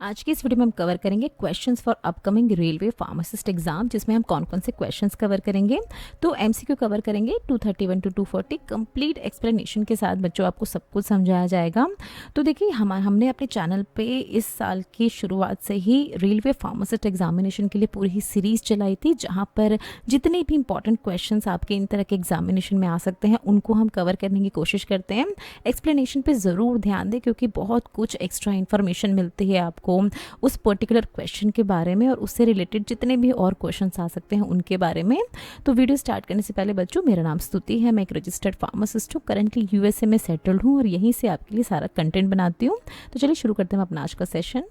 आज की इस वीडियो में हम कवर करेंगे questions for upcoming railway pharmacist exam, जिसमें हम कौन कौन से क्वेश्चंस कवर करेंगे। तो एमसीक्यू कवर करेंगे 231 टू 240 कंप्लीट एक्सप्लेनेशन के साथ बच्चों आपको सब कुछ समझाया जाएगा। तो देखिए हमने अपने चैनल पे इस साल की शुरुआत से ही रेलवे फार्मासिस्ट एग्जामिनेशन के लिए पूरी ही सीरीज चलाई थी, जहाँ पर जितने भी इंपॉर्टेंट क्वेश्चंस आपके इन तरह के एग्जामिनेशन में आ सकते हैं उनको हम कवर करने की कोशिश करते हैं। एक्सप्लेनेशन पे ज़रूर ध्यान दें, क्योंकि बहुत कुछ एक्स्ट्रा इन्फॉर्मेशन मिलती है आपको उस पर्टिकुलर क्वेश्चन के बारे में और उससे रिलेटेड जितने भी और क्वेश्चंस आ सकते हैं उनके बारे में। तो वीडियो स्टार्ट करने से पहले बच्चों, मेरा नाम स्तुति है, मैं एक रजिस्टर्ड फार्मासिस्ट हूँ, करंटली यूएसए में सेटल्ड हूँ और यहीं से आपके लिए सारा कंटेंट बनाती हूँ। तो चलिए शुरू करते हैं अपना आज का सेशन।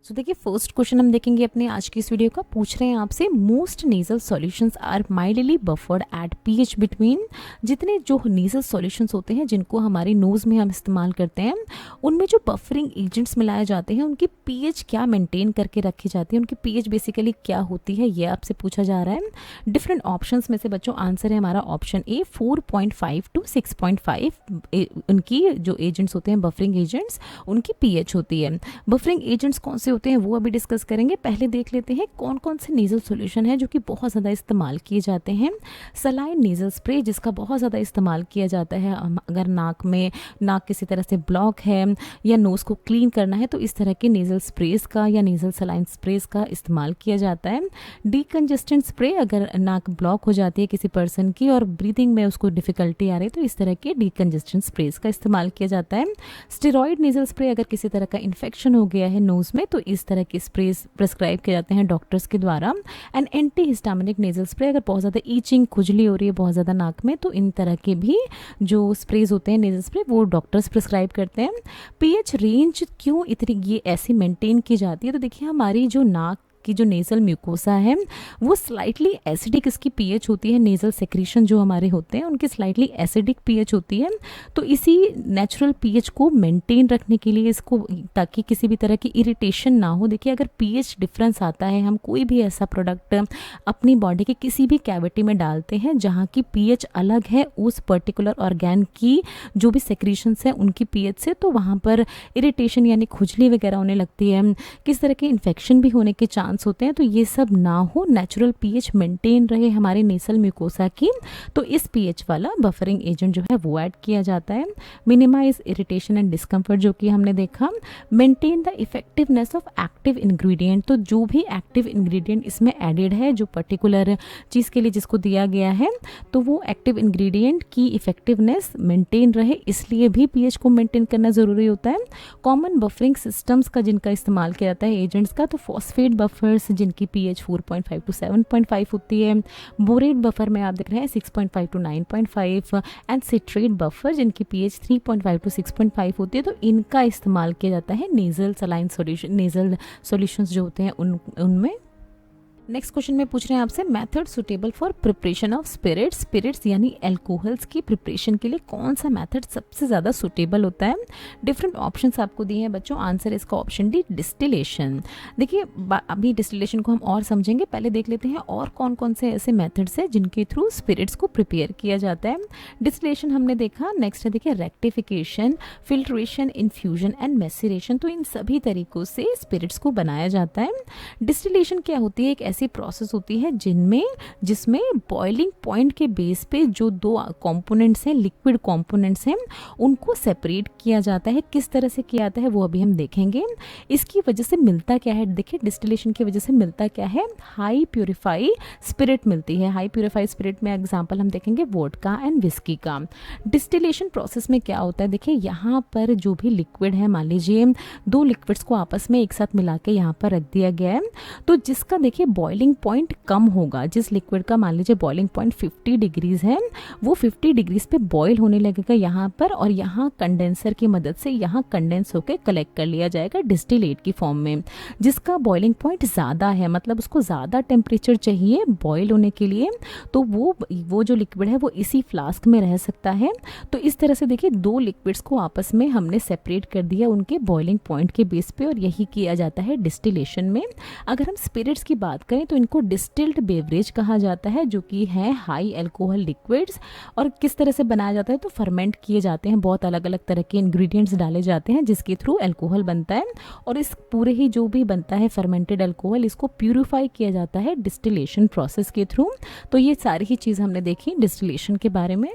तो देखिए फर्स्ट क्वेश्चन हम देखेंगे अपने आज की इस वीडियो का। पूछ रहे हैं आपसे, most nasal solutions are mildly buffered at pH between. जितने जो नेजल सॉल्यूशंस होते हैं जिनको हमारी नोज़ में हम इस्तेमाल करते हैं, उनमें जो बफरिंग एजेंट्स मिलाए जाते हैं उनकी पीएच क्या मेंटेन करके रखी जाती है, उनकी पीएच बेसिकली क्या होती है, ये आपसे पूछा जा रहा है। डिफरेंट ऑप्शंस में से बच्चों आंसर है हमारा ऑप्शन ए 4.5 टू 6.5। उनकी जो एजेंट्स होते हैं बफरिंग एजेंट्स, उनकी पीएच होती है। बफरिंग एजेंट्स कौन से होते हैं वो अभी डिस्कस करेंगे। पहले देख लेते हैं कौन कौन से नेजल सॉल्यूशन है जो कि बहुत ज़्यादा इस्तेमाल किए जाते हैं। सलाइन नेजल स्प्रे, जिसका बहुत ज़्यादा इस्तेमाल किया जाता है अगर नाक किसी तरह से ब्लॉक है या नोज़ को क्लीन करना है, तो इस तरह के नेजल स्प्रेज का या नेजल सलाइन स्प्रेज का इस्तेमाल किया जाता है। डीकंजेस्टेंट स्प्रे, अगर नाक ब्लॉक हो जाती है किसी पर्सन की और ब्रीदिंग में उसको डिफिकल्टी आ रही है, तो इस तरह के डीकंजेस्टेंट स्प्रेज का इस्तेमाल किया जाता है। स्टेरॉइड नेजल स्प्रे, अगर किसी तरह का इन्फेक्शन हो गया है नोज़ में, तो इस तरह के स्प्रेज प्रिस्क्राइब किए जाते हैं डॉक्टर्स के द्वारा। And anti histaminic nasal spray, अगर बहुत ज़्यादा ईचिंग खुजली हो रही है बहुत ज़्यादा नाक में, तो इन तरह के भी जो स्प्रेज होते हैं नेजल स्प्रे वो डॉक्टर्स प्रिस्क्राइब करते हैं। पीएच रेंज क्यों इतनी ये ऐसी मेंटेन की जाती है, तो देखिए हमारी जो नाक की जो नेजल म्यूकोसा है वो स्लाइटली एसिडिक इसकी पीएच होती है। नेजल सेक्रीशन जो हमारे होते हैं उनकी स्लाइटली एसिडिक पीएच होती है। तो इसी नेचुरल पीएच को मेंटेन रखने के लिए इसको, ताकि किसी भी तरह की इरिटेशन ना हो। देखिए अगर पीएच डिफरेंस आता है, हम कोई भी ऐसा प्रोडक्ट अपनी बॉडी के किसी भी कैविटी में डालते हैं जहाँ की पीएच अलग है उस पर्टिकुलर ऑर्गेन की जो भी सेक्रीशंस है उनकी पीएच से, तो वहाँ पर इरिटेशन यानी खुजली वगैरह होने लगती है, किस तरह के इन्फेक्शन भी होने के चांस होते हैं। तो ये सब ना हो, नेचुरल पीएच मेंटेन रहे हमारे नेसल म्यूकोसा की, तो इस पीएच वाला बफरिंग एजेंट जो है वो ऐड किया जाता है। मिनिमाइज इरिटेशन एंड डिस्कम्फर्ट, जो कि हमने देखा। Maintain the effectiveness of active ingredient, तो जो भी एक्टिव इंग्रेडिएंट इसमें एडेड है जो पर्टिकुलर चीज़ के लिए जिसको दिया गया है, तो वो एक्टिव इंग्रेडिएंट की इफेक्टिवनेस मेंटेन रहे, इसलिए भी पीएच को मेंटेन करना ज़रूरी होता है। कॉमन बफरिंग सिस्टम्स का जिनका इस्तेमाल किया जाता है एजेंट्स का, तो फॉस्फेट बफर्स जिनकी पीएच 4.5 टू 7.5 होती है। बोरेट बफर में आप देख रहे हैं 6.5 टू 9.5 एंड सिट्रेट बफर जिनकी पीएच 3.5 टू 6.5 होती है। तो इनका इस्तेमाल किया जाता है nasal saline solution, nasal solutions जो होते हैं उनमें। नेक्स्ट क्वेश्चन में पूछ रहे हैं आपसे, method suitable for preparation of spirits यानी अल्कोहल्स की प्रिपरेशन के लिए कौन सा मेथड सबसे ज़्यादा सुटेबल होता है। डिफरेंट ऑप्शंस आपको दिए हैं बच्चों, आंसर है इसका ऑप्शन डी डिस्टिलेशन। देखिए अभी डिस्टिलेशन को हम और समझेंगे, पहले देख लेते हैं और कौन कौन से ऐसे मेथड्स हैं जिनके थ्रू स्पिरिट्स को प्रिपेयर किया जाता है। डिस्टिलेशन हमने देखा। नेक्स्ट है देखिए rectification, filtration, infusion and maceration. तो इन सभी तरीकों से स्पिरिट्स को बनाया जाता है। डिस्टिलेशन क्या होती है, एक ऐसी प्रोसेस होती है जिसमें बॉइलिंग पॉइंट के बेस पे जो दो कंपोनेंट्स हैं, लिक्विड कंपोनेंट्स हैं, उनको सेपरेट किया जाता है। किस तरह से किया जाता है वो अभी हम देखेंगे। इसकी वजह से मिलता क्या है, देखिए डिस्टिलेशन की वजह से मिलता क्या है, हाई प्योरीफाई स्पिरिट मिलती है। हाई प्योरीफाई स्पिरिट में एग्जांपल हम देखेंगे वोडका एंड विस्की का। डिस्टिलेशन प्रोसेस में क्या होता है, देखिए यहाँ पर जो भी लिक्विड है, मान लीजिए दो लिक्विड्स को आपस में एक साथ मिला के यहाँ पर रख दिया गया है, तो जिसका देखिए बॉइलिंग पॉइंट कम होगा, जिस लिक्विड का मान लीजिए बॉइलिंग पॉइंट 50 डिग्रीज है, वो 50 डिग्रीज पे बॉईल होने लगेगा यहाँ पर, और यहाँ कंडेंसर की मदद से यहाँ कंडेंस होकर कलेक्ट कर लिया जाएगा डिस्टिलेट की फॉर्म में। जिसका बॉइलिंग पॉइंट ज़्यादा है, मतलब उसको ज़्यादा टेम्परेचर चाहिए बॉईल होने के लिए, तो वो जो लिक्विड है वो इसी फ्लास्क में रह सकता है। तो इस तरह से देखिए दो लिक्विड्स को आपस में हमने सेपरेट कर दिया उनके बॉइलिंग पॉइंट के बेस पे, और यही किया जाता है डिस्टिलेशन में। अगर हम स्पिरिट्स की बात करें तो इनको डिस्टिल्ड बेवरेज कहा जाता है, जो कि है हाई अल्कोहल लिक्विड्स। और किस तरह से बनाया जाता है, तो फर्मेंट किए जाते हैं, बहुत अलग अलग तरह के इंग्रेडिएंट्स डाले जाते हैं जिसके थ्रू अल्कोहल बनता है। और इस पूरे ही जो भी बनता है फर्मेंटेड अल्कोहल, इसको प्यूरिफाई किया जाता है डिस्टिलेशन प्रोसेस के थ्रू। तो ये सारी ही चीज़ हमने देखी डिस्टिलेशन के बारे में।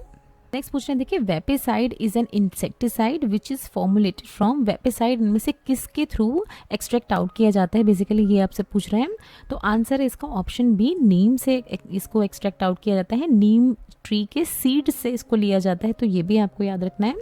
नेक्स्ट क्वेश्चन देखिए, vepacide is an insecticide which is formulated from. Vepacide इनमें से किसके थ्रू एक्सट्रैक्ट आउट किया जाता है, बेसिकली ये आपसे पूछ रहे हैं। तो आंसर है इसका ऑप्शन बी, नीम से इसको एक्सट्रैक्ट आउट किया जाता है, नीम ट्री के सीड से इसको लिया जाता है। तो ये भी आपको याद रखना है।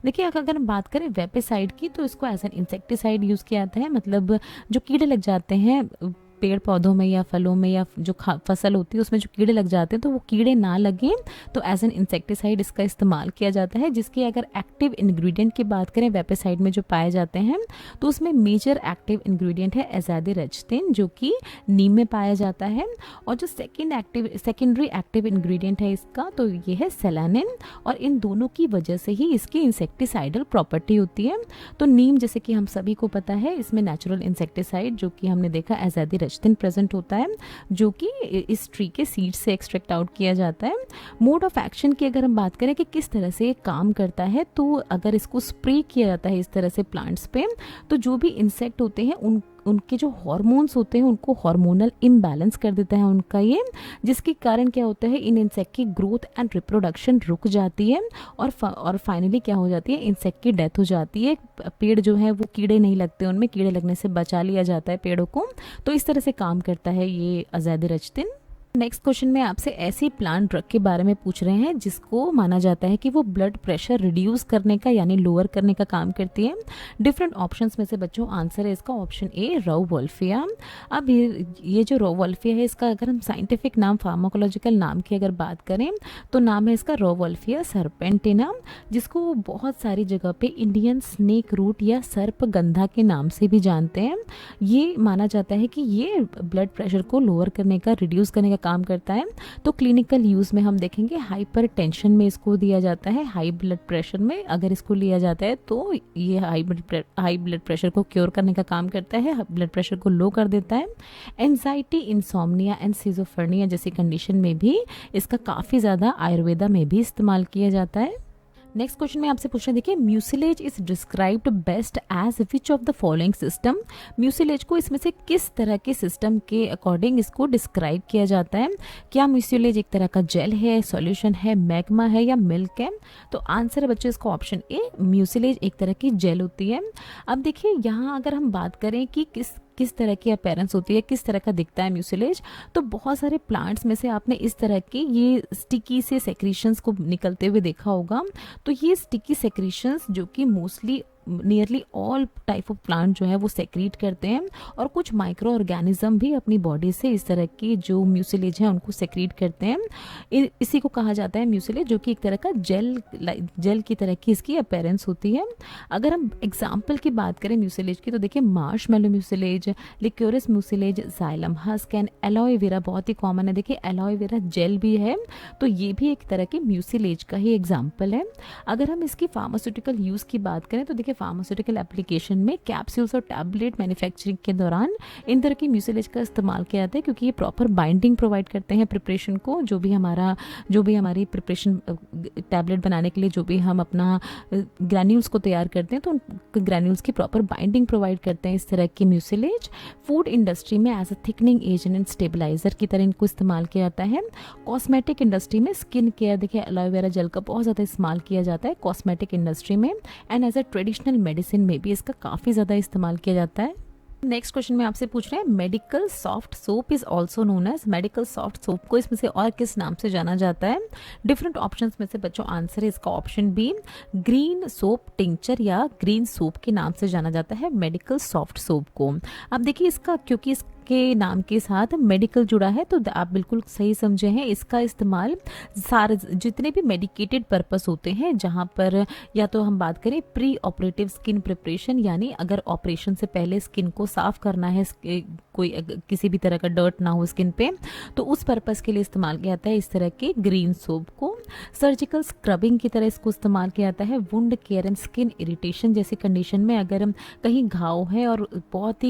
देखिए अगर हम बात करें वेपेसाइड की, तो इसको एज एन इंसेक्टिसाइड यूज़ किया जाता है, मतलब जो कीड़े लग जाते हैं पेड़ पौधों में या फलों में या जो फसल होती है उसमें जो कीड़े लग जाते हैं, तो वो कीड़े ना लगें तो एज एन इंसेक्टिसाइड इसका इस्तेमाल किया जाता है। जिसके अगर एक्टिव इंग्रेडिएंट की बात करें वेपेसाइड में जो पाए जाते हैं, तो उसमें मेजर एक्टिव इंग्रेडिएंट है एजादिरचिन, जो कि नीम में पाया जाता है। और जो सेकेंडरी एक्टिव इंग्रेडिएंट है इसका, तो ये है सेलेनिन। और इन दोनों की वजह से ही इसकी इंसेक्टिसाइडल प्रॉपर्टी होती है। तो नीम, जैसे कि हम सभी को पता है, इसमें नेचुरल इंसेक्टिसाइड जो कि हमने देखा एजादिरचिन प्रेजेंट होता है, जो कि इस ट्री के सीड से एक्सट्रैक्ट आउट किया जाता है। मोड ऑफ एक्शन की अगर हम बात करें कि किस तरह से ये काम करता है, तो अगर इसको स्प्रे किया जाता है इस तरह से प्लांट्स पे, तो जो भी इंसेक्ट होते हैं उनके जो हार्मोन्स होते हैं उनको हार्मोनल इम्बैलेंस कर देता है उनका ये, जिसके कारण क्या होता है, इन इंसेक्ट की ग्रोथ एंड रिप्रोडक्शन रुक जाती है और फाइनली क्या हो जाती है, इंसेक्ट की डेथ हो जाती है। पेड़ जो है वो कीड़े नहीं लगते, उनमें कीड़े लगने से बचा लिया जाता है पेड़ों को। तो इस तरह से काम करता है ये एजादिरचिन। नेक्स्ट क्वेश्चन में आपसे ऐसी प्लांट ड्रग के बारे में पूछ रहे हैं जिसको माना जाता है कि वो ब्लड प्रेशर रिड्यूस करने का यानी लोअर करने का काम करती है। डिफरेंट ऑप्शंस में से बच्चों आंसर है इसका ऑप्शन ए, रौवोल्फिया। अब ये जो रौवोल्फिया है, इसका अगर हम साइंटिफिक नाम, फार्माकोलॉजिकल नाम की अगर बात करें, तो नाम है इसका रौवोल्फिया सर्पेंटिना, जिसको बहुत सारी जगह पे इंडियन स्नेक रूट या सर्पगंधा के नाम से भी जानते हैं। ये माना जाता है कि ये ब्लड प्रेशर को लोअर करने का, रिड्यूस करने का काम करता है। तो क्लिनिकल यूज़ में हम देखेंगे हाइपरटेंशन में इसको दिया जाता है, हाई ब्लड प्रेशर में अगर इसको लिया जाता है तो ये हाई ब्लड प्रेशर को क्योर करने का काम करता है, ब्लड प्रेशर को लो कर देता है। एंजाइटी, इंसोम्निया एंड सिजोफ्रेनिया जैसी कंडीशन में भी इसका काफ़ी ज़्यादा आयुर्वेदा में भी इस्तेमाल किया जाता है। नेक्स्ट क्वेश्चन में आपसे पूछना, देखिए mucilage is described best as which of the following system. Mucilage को इसमें से किस तरह के सिस्टम के अकॉर्डिंग इसको डिस्क्राइब किया जाता है। क्या म्यूसिलेज एक तरह का जेल है, सॉल्यूशन है, मैग्मा है या मिल्क है। तो आंसर है बच्चों इसका ऑप्शन ए, म्यूसिलेज एक तरह की जेल होती है। अब देखिए यहाँ अगर हम बात करें कि किस तरह की अपीयरेंस होती है, किस तरह का दिखता है म्यूसिलेज, तो बहुत सारे प्लांट्स में से आपने इस तरह के ये स्टिकी से सेक्रीशंस को निकलते हुए देखा होगा। तो ये स्टिकी सेक्रीशंस जो कि mostly nearly all type of plant जो है वो सेक्रीट करते हैं, और कुछ माइक्रो ऑर्गेनिज्म भी अपनी बॉडी से इस तरह की जो म्यूसिलेज है उनको सेक्रीट करते हैं। इसी को कहा जाता है म्यूसिलेज, जो कि एक तरह का जेल की तरह की इसकी अपीयरेंस होती है। अगर हम एग्जाम्पल की बात करें म्यूसिलेज की, तो देखिए marshmallow mucilage, liquorice mucilage, psyllium husk and aloe vera बहुत ही कॉमन है। देखिए एलोए वेरा जेल भी है, तो ये भी एक तरह के म्यूसिलेज का ही एग्जाम्पल है। अगर हम इसकी फार्मास्यूटिकल यूज़ की बात करें, तो देखिए फार्मास्यूटिकल एप्लीकेशन में कैप्सूल्स और टैबलेट मैन्युफैक्चरिंग के दौरान इन तरह की म्यूसिलेज का इस्तेमाल किया जाता है, क्योंकि ये प्रॉपर बाइंडिंग प्रोवाइड करते हैं प्रिपरेशन को। जो भी हमारी प्रिपरेशन टैबलेट बनाने के लिए जो भी हम अपना ग्रैन्यूल्स को तैयार करते हैं, तो उन ग्रैन्यूल्स की प्रॉपर बाइंडिंग प्रोवाइड करते हैं इस तरह की म्यूसिलेज। फूड इंडस्ट्री में as a thickening agent and stabilizer की तरह इनको इस्तेमाल किया जाता है। कॉस्मेटिक इंडस्ट्री में स्किन केयर, देखिए एलोए वेरा जेल का बहुत ज़्यादा इस्तेमाल किया जाता है कॉस्मेटिक इंडस्ट्री में, and as a traditional medicine में भी इसका काफ़ी ज़्यादा इस्तेमाल किया जाता है। नेक्स्ट क्वेश्चन में आपसे पूछ रहे हैं, medical soft soap is also known as. Medical soft soap को इसमें से और किस नाम से जाना जाता है। डिफरेंट ऑप्शंस में से बच्चों आंसर है इसका option B, green soap tincture या ग्रीन सोप के नाम से जाना जाता है मेडिकल सॉफ्ट सोप को। अब देखिए इसका, क्योंकि इसके नाम के साथ मेडिकल जुड़ा है, तो आप बिल्कुल सही समझे हैं। इसका इस्तेमाल सारे जितने भी मेडिकेटेड पर्पस होते हैं, जहाँ पर या तो हम बात करें प्री ऑपरेटिव स्किन प्रिपरेशन, यानी अगर ऑपरेशन से पहले स्किन को साफ करना है, कोई किसी भी तरह का डर्ट ना हो स्किन पे, तो उस पर्पस के लिए इस्तेमाल किया जाता है इस तरह के ग्रीन सोप को। सर्जिकल स्क्रबिंग की तरह इसको इस्तेमाल किया जाता है wound care and skin irritation जैसी कंडीशन में। अगर हम कहीं घाव है और बहुत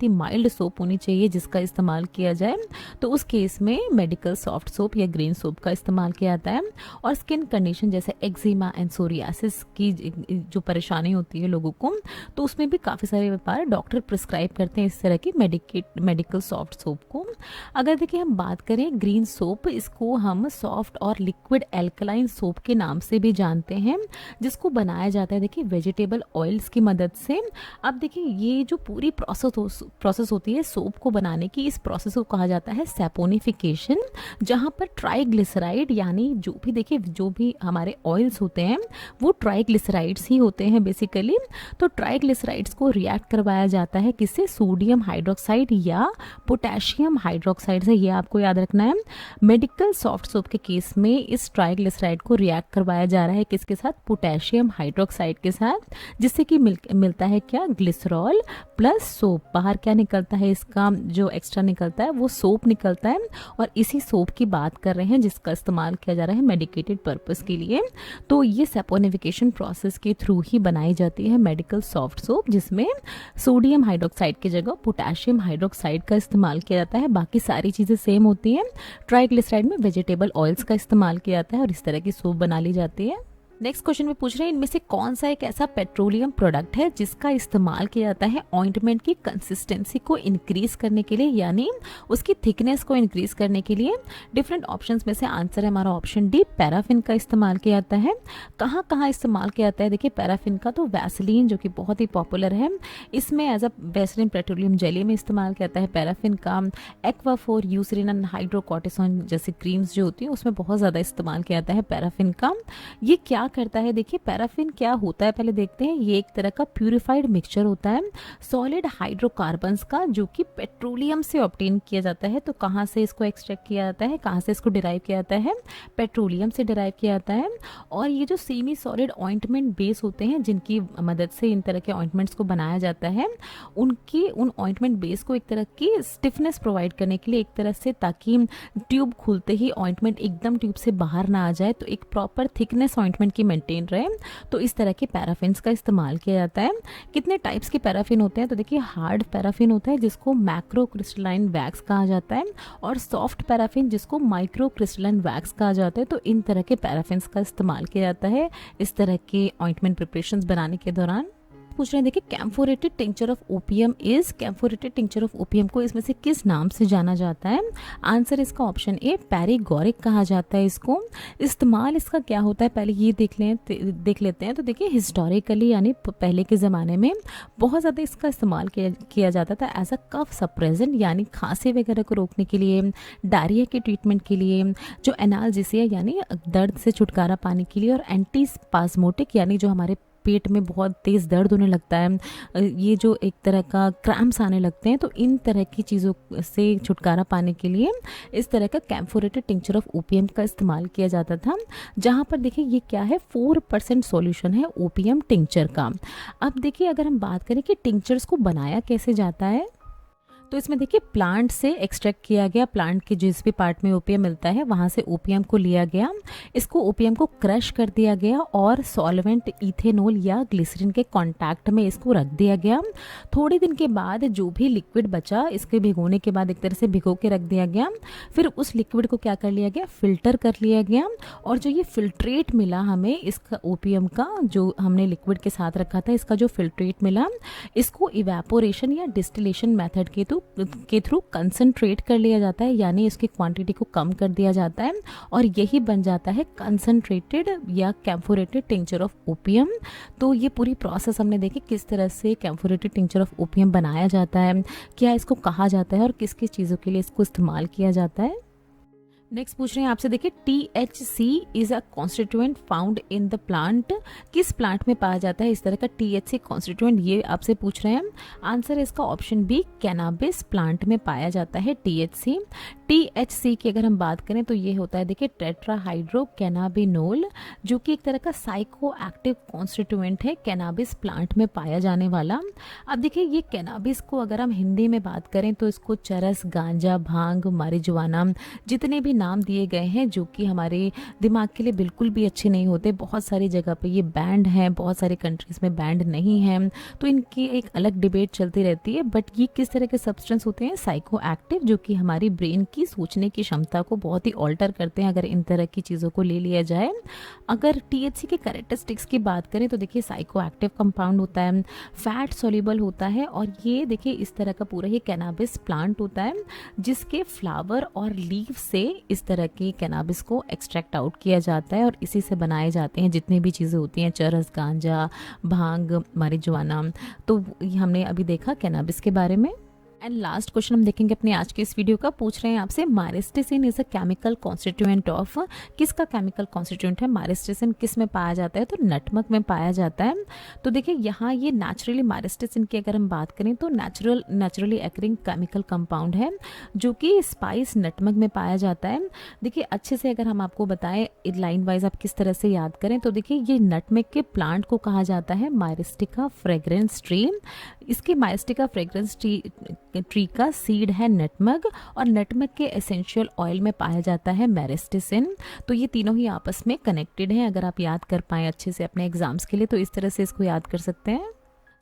ही माइल्ड सोप होनी चाहिए जिसका इस्तेमाल किया जाए, तो उस केस में मेडिकल सॉफ्ट सोप या ग्रीन सोप का इस्तेमाल किया जाता है। और स्किन कंडीशन जैसे एक्जिमा एंड सोरियासिस की जो परेशानी होती है लोगों को, तो उसमें भी काफ़ी सारे व्यापार डॉक्टर प्रिस्क्राइब करते हैं इस तरह की मेडिकल सॉफ्ट सोप को। अगर देखिए हम बात करें ग्रीन सोप, इसको हम सॉफ्ट और लिक्विड एल्कलाइन सोप के नाम से भी जानते हैं, जिसको बनाया जाता है देखिए वेजिटेबल ऑयल्स की मदद से। अब देखिए ये जो पूरी प्रोसेस होती है सोप को बनाने की, इस प्रोसेस को कहा जाता है सैपोनिफिकेशन, जहाँ पर ट्राइग्लिसराइड यानी जो भी हमारे ऑयल्स होते हैं वो ट्राइग्लिसराइड्स ही होते हैं बेसिकली। तो ट्राइग्लिसराइड्स को रिएक्ट करवाया जाता है किससे, सोडियम हाइड्रोक्साइड या पोटेशियम हाइड्रोक्साइड से। ये आपको याद रखना है। मेडिकल सॉफ्ट सोप के केस में इस ट्राइग्लिसराइड को रिएक्ट करवाया जा रहा है किसके साथ, पोटेशियम हाइड्रोक्साइड के साथ, जिससे कि मिलता है क्या, ग्लिसरॉल प्लस सोप। बाहर क्या निकलता है, इसका जो एक्स्ट्रा निकलता है वो सोप निकलता है। और इसी सोप की बात कर रहे हैं जिसका इस्तेमाल किया जा रहा है मेडिकेटेड पर्पस के लिए। तो ये सैपोनिफिकेशन प्रोसेस के थ्रू ही बनाई जाती है मेडिकल सॉफ्ट सोप, जिसमें सोडियम हाइड्रोक्साइड की जगह पोटेशियम हाइड्रोक्साइड का इस्तेमाल किया जाता है। बाकी सारी चीज़ें सेम होती हैं। ट्राइग्लिसराइड में वेजिटेबल ऑयल्स का इस्तेमाल किया जाता है और इस तरह की सोप बना ली जाती है। नेक्स्ट क्वेश्चन में पूछ रहे हैं इनमें से कौन सा एक ऐसा पेट्रोलियम प्रोडक्ट है जिसका इस्तेमाल किया जाता है ऑइंटमेंट की कंसिस्टेंसी को इंक्रीज करने के लिए, यानी उसकी थिकनेस को इंक्रीज करने के लिए। डिफरेंट ऑप्शंस में से आंसर है हमारा ऑप्शन डी, पैराफिन का इस्तेमाल किया जाता है। कहाँ कहाँ इस्तेमाल किया जाता है, देखिए पैराफिन का तो वैसलीन जो कि बहुत ही पॉपुलर है, इसमें as a Vaseline petroleum jelly में इस्तेमाल किया जाता है पैराफिन का। एक्वाफोर, यूसरिन एंड हाइड्रोकॉर्टिसोन जैसी क्रीम्स जो होती है उसमें बहुत ज़्यादा इस्तेमाल किया जाता है पैराफिन का। ये क्या करता है, देखिए पैराफिन क्या होता है पहले देखते हैं। ये एक तरह का प्यूरिफाइड मिक्सचर होता है सॉलिड हाइड्रोकार्बन्स का, जो कि पेट्रोलियम से ऑब्टेन किया जाता है। तो कहाँ से इसको एक्सट्रैक्ट किया जाता है, कहाँ से इसको डिराइव किया जाता है, पेट्रोलियम से डिराइव किया जाता है। और ये जो सेमी सॉलिड ऑइंटमेंट बेस होते हैं जिनकी मदद से इन तरह के ऑइंटमेंट्स को बनाया जाता है, उन ऑइंटमेंट बेस को एक तरह की स्टिफनेस प्रोवाइड करने के लिए, एक तरह से ताकि ट्यूब खुलते ही ऑइंटमेंट एकदम ट्यूब से बाहर ना आ जाए, तो एक प्रॉपर थिकनेस ऑइंटमेंट की मेंटेन रहे, तो इस तरह के पैराफिन्स का इस्तेमाल किया जाता है। कितने टाइप्स के पैराफिन होते हैं, तो देखिए हार्ड पैराफिन होता है जिसको मैक्रो क्रिस्टलाइन वैक्स कहा जाता है, और सॉफ्ट पैराफिन जिसको माइक्रो क्रिस्टलाइन वैक्स कहा जाता है। तो इन तरह के पैराफिन्स का इस्तेमाल किया जाता है इस तरह के ऑइंटमेंट प्रिपरेशंस बनाने के दौरान। पूछ रहे हैं देखिए camphorated tincture of opium is, camphorated tincture of opium को इसमें से किस नाम से जाना जाता है। आंसर इसका ऑप्शन ए, पैरीगोरिक कहा जाता है इसको। इस्तेमाल इसका क्या होता है पहले ये देख लेते हैं। तो देखिए हिस्टोरिकली यानी पहले के ज़माने में बहुत ज़्यादा इसका इस्तेमाल किया जाता था एज अ कफ सप्रेजेंट, यानी खांसी वगैरह को रोकने के लिए, डायरिया के ट्रीटमेंट के लिए, जो एनाल्जेसिया यानी दर्द से छुटकारा पाने के लिए, और एंटी स्पास्मोटिक यानी जो हमारे पेट में बहुत तेज़ दर्द होने लगता है, ये जो एक तरह का क्रैम्प्स आने लगते हैं, तो इन तरह की चीज़ों से छुटकारा पाने के लिए इस तरह का कैम्फोरेटेड टिंचर ऑफ ओपियम का इस्तेमाल किया जाता था। जहाँ पर देखिए ये क्या है, 4% सॉल्यूशन है ओपियम टिंचर का। अब देखिए अगर हम बात करें कि टिंचर्स को बनाया कैसे जाता है, तो इसमें देखिए प्लांट से एक्सट्रैक्ट किया गया, प्लांट के जिस भी पार्ट में ओपियम मिलता है वहाँ से ओपियम को लिया गया, इसको ओपियम को क्रश कर दिया गया और सॉल्वेंट इथेनॉल या ग्लिसरीन के कांटेक्ट में इसको रख दिया गया। थोड़े दिन के बाद जो भी लिक्विड बचा, इसके भिगोने के बाद एक तरह से भिगो के रख दिया गया। फिर उस लिक्विड को क्या कर लिया गया, फिल्टर कर लिया गया, और जो ये फिल्ट्रेट मिला हमें इसका ओपियम का, जो हमने लिक्विड के साथ रखा था, इसका जो फिल्ट्रेट मिला, इसको इवेपोरेशन या डिस्टिलेशन मेथड के थ्रू कंसंट्रेट कर लिया जाता है, यानी इसकी क्वांटिटी को कम कर दिया जाता है, और यही बन जाता है कंसंट्रेटेड या कैम्फोरेटेड टिंचर ऑफ ओपियम। तो ये पूरी प्रोसेस हमने देखी किस तरह से कैम्फोरेटेड टिंचर ऑफ ओपियम बनाया जाता है, क्या इसको कहा जाता है और किस किस चीज़ों के लिए इसको इस्तेमाल किया जाता है। नेक्स्ट पूछ रहे हैं आपसे, देखिए THC is a constituent found in the plant, किस प्लांट में पाया जाता है इस तरह का THC कॉन्स्टिट्यूएंट, ये आपसे पूछ रहे हैं। आंसर इसका ऑप्शन बी, कैनाबिस प्लांट में पाया जाता है THC की अगर हम बात करें तो ये होता है देखिए टेट्राहाइड्रो कैनाबिनोल, जो कि एक तरह का साइको एक्टिव कॉन्स्टिट्यूएंट है कैनाबिस प्लांट में पाया जाने वाला। अब देखिए ये कैनाबिस को अगर हम हिंदी में बात करें तो इसको चरस, गांजा, भांग, मारिजुआना जितने भी नाम दिए गए हैं जो कि हमारे दिमाग के लिए बिल्कुल भी अच्छे नहीं होते। बहुत सारी जगह पे ये बैंड हैं, बहुत सारी कंट्रीज़ में बैंड नहीं है, तो इनकी एक अलग डिबेट चलती रहती है। बट ये किस तरह के सब्सटेंस होते हैं? साइको एक्टिव, जो कि हमारी ब्रेन की सोचने की क्षमता को बहुत ही ऑल्टर करते हैं अगर इन तरह की चीज़ों को ले लिया जाए। अगर THC के कैरेक्टरिस्टिक्स की बात करें तो देखिए साइको एक्टिव कंपाउंड होता है, फैट सोल्यूबल होता है, और ये देखिए इस तरह का पूरा ही कैनाबिस प्लांट होता है जिसके फ्लावर और लीफ से इस तरह के कैनाबिस को एक्सट्रैक्ट आउट किया जाता है और इसी से बनाए जाते हैं जितनी भी चीज़ें होती हैं, चरस, गांजा, भांग, मारिजुआना। तो हमने अभी देखा कैनाबिस के बारे में। एंड लास्ट क्वेश्चन हम देखेंगे अपने आज के इस वीडियो का। पूछ रहे हैं आपसे, myristicin is a chemical constituent of, किसका केमिकल कॉन्स्टिट्यूएंट है? माइरेस्टिसिन किस में पाया जाता है? तो नटमग में पाया जाता है। तो देखिए यहाँ ये नेचुरली माइरेस्टिसिन की अगर हम बात करें तो नेचुरली एक्रिंग केमिकल कंपाउंड है जो कि स्पाइस नटमग में पाया जाता है। देखिए अच्छे से अगर हम आपको बताएं लाइन वाइज आप किस तरह से याद करें तो देखिए ये नटमग के प्लांट को कहा जाता है माइरिस्टिका फ्रेग्रेंस ट्री। इसकी माइरिस्टिका फ्रेग्रेंस ट्री का सीड है नटमग, और नटमग के एसेंशियल ऑयल में पाया जाता है मैरिस्टिसिन। तो ये तीनों ही आपस में कनेक्टेड हैं। अगर आप याद कर पाएँ अच्छे से अपने एग्जाम्स के लिए तो इस तरह से इसको याद कर सकते हैं।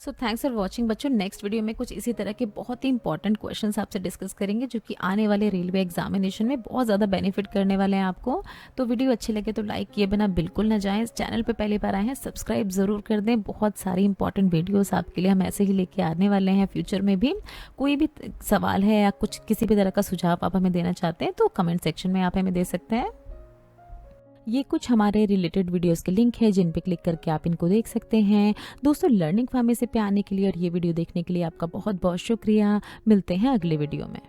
सो थैंक्स फॉर वॉचिंग बच्चों। नेक्स्ट वीडियो में कुछ इसी तरह के बहुत ही इंपॉर्टेंट क्वेश्चंस आपसे डिस्कस करेंगे जो कि आने वाले रेलवे एग्जामिनेशन में बहुत ज़्यादा बेनिफिट करने वाले हैं आपको। तो वीडियो अच्छी लगे तो लाइक किए बिना बिल्कुल ना जाएं। चैनल पे पहली बार आए हैं सब्सक्राइब ज़रूर कर दें। बहुत सारी इंपॉर्टेंट वीडियोज़ आपके लिए हम ऐसे ही लेके आने वाले हैं फ्यूचर में भी। कोई भी सवाल है या कुछ किसी भी तरह का सुझाव आप हमें देना चाहते हैं तो कमेंट सेक्शन में आप हमें दे सकते हैं। ये कुछ हमारे रिलेटेड वीडियोस के लिंक है जिन पे क्लिक करके आप इनको देख सकते हैं। दोस्तों लर्निंग फार्मेसी पे आने के लिए और ये वीडियो देखने के लिए आपका बहुत बहुत शुक्रिया। मिलते हैं अगले वीडियो में।